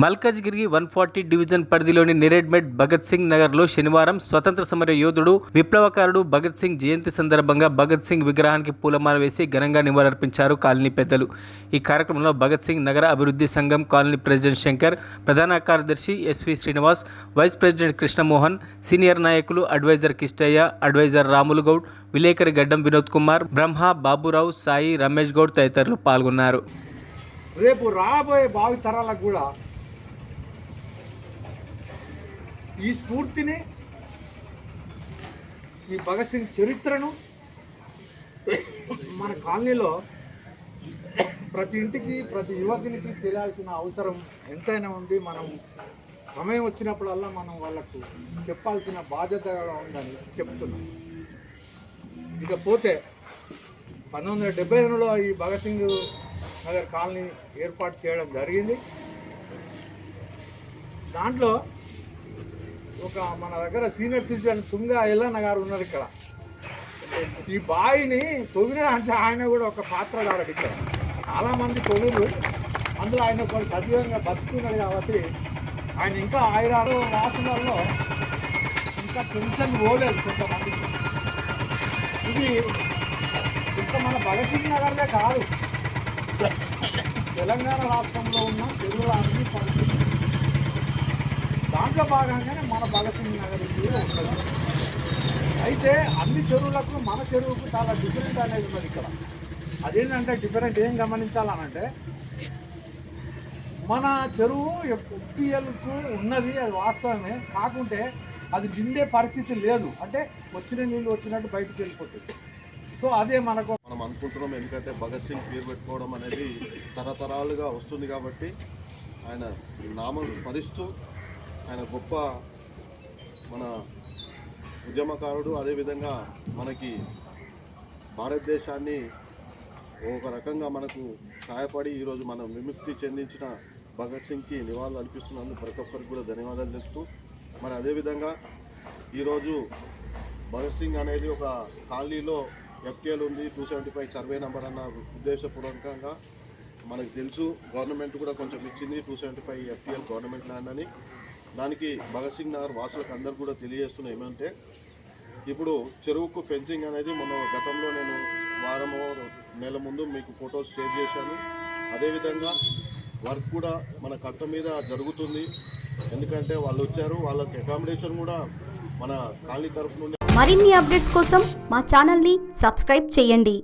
Malkajgiri 140 division పరిధిలోని నిరేడ్మెట్ భగత్ సింగ్ నగర్లో శనివారం స్వతంత్ర సమర యోధుడు విప్లవకారుడు భగత్ సింగ్ జయంతి సందర్భంగా భగత్ సింగ్ విగ్రహానికి పూలమాల వేసి ఘనంగా నివాళులర్పించారు కాలనీ పెద్దలు. ఈ కార్యక్రమంలో భగత్ సింగ్ నగర అభివృద్ధి సంఘం కాలనీ ప్రెసిడెంట్ శంకర్, ప్రధాన కార్యదర్శి S V Srinivas, vice president Krishnamohan, senior నాయకులు అడ్వైజర్ కిష్టయ్య, అడ్వైజర్ రాములు గౌడ్, విలేకరి గడ్డం వినోద్ కుమార్, బ్రహ్మ, బాబురావు, సాయి, రమేష్ గౌడ్ తదితరులు పాల్గొన్నారు. రేపు రాబోయే భావి తరాలకు కూడా ఈ స్ఫూర్తిని, ఈ భగత్ సింగ్ చరిత్రను మన కాలనీలో ప్రతి ఇంటికి, ప్రతి యువకునికి తెలియాల్సిన అవసరం ఎంతైనా ఉంది. మనం సమయం వచ్చినప్పుడల్లా మనం వాళ్ళకు చెప్పాల్సిన బాధ్యత కూడా ఉందని చెప్తున్నాం. ఇకపోతే 1978లో ఈ భగత్ సింగ్ నగర్ కాలనీ ఏర్పాటు చేయడం జరిగింది. దాంట్లో ఒక మన దగ్గర సీనియర్ సిటిజన్ తుంగా ఎల్లన్న గారు ఉన్నారు. ఇక్కడ ఈ బావిని తొవ్విన అంటే ఆయన కూడా ఒక పాత్రధారుడు. ఇక్కడ చాలామంది తొవ్వులు, అందులో ఆయన కొన్ని సజీవంగా బతుకున్నాడు కాబట్టి ఆయన ఇంకా 5-6 వాసులలో ఇంకా పెన్షన్ పోలేదు కొంతమందికి. ఇది ఇంకా మన భగత్ సింగ్ నగర్లే కాదు, తెలంగాణ రాష్ట్రంలో ఉన్న చెరువుల అన్ని పరిస్థితి దాంట్లో భాగంగానే మన భగత్ సింగ్ నగర్ ఉంటుంది. అయితే అన్ని చెరువులకు మన చెరువుకు చాలా డిఫరెంట్ అనేది ఉన్నది. ఇక్కడ అదేంటంటే డిఫరెంట్ ఏం గమనించాలనంటే, మన చెరువు ఎఫ్పిఎల్కు ఉన్నది, అది వాస్తవమే. కాకుంటే అది నిండే పరిస్థితి లేదు, అంటే వచ్చిన నీళ్ళు వచ్చినట్టు బయటకు వెళ్ళిపోతుంది. సో అదే మనం అనుకుంటున్నాం. ఎందుకంటే భగత్ సింగ్ పేరు పెట్టుకోవడం అనేది తరతరాలుగా వస్తుంది కాబట్టి ఆయన నామం స్మరిస్తూ ఆయన గొప్ప మన ఉద్యమకారుడు. అదేవిధంగా మనకి భారతదేశాన్ని ఒక రకంగా మనకు సహాయపడి ఈరోజు మనం విముక్తి చెందించిన భగత్ సింగ్కి నివాళులు అర్పిస్తున్నందుకు ప్రతి ఒక్కరికి కూడా ధన్యవాదాలు చెప్తూ, మరి అదేవిధంగా ఈరోజు భగత్ సింగ్ అనేది ఒక కాలనీలో ఎఫ్టీఎల్ ఉంది, 275 సర్వే నెంబర్ అన్న ఉద్దేశపూర్వకంగా మనకు తెలుసు. గవర్నమెంట్ కూడా కొంచెం ఇచ్చింది 275 ఎఫ్టీఎల్ గవర్నమెంట్ ల్యాండ్ అని. దానికి భగత్ సింగ్ నగర్ వాసులకు అందరూ కూడా తెలియజేస్తున్నాం ఏమంటే, ఇప్పుడు చెరువుకు ఫెన్సింగ్ అనేది గతంలో నేను వారమో నెల ముందు మీకు ఫొటోస్ షేర్ చేశాను. అదేవిధంగా వర్క్ కూడా మన కట్ట మీద జరుగుతుంది. ఎందుకంటే వాళ్ళు వచ్చారు, వాళ్ళకి అకామిడేషన్ కూడా మన కాలనీ తరఫు నుండి. మరిన్ని అప్డేట్స్ కోసం మా ఛానల్ని సబ్స్క్రైబ్ చేయండి.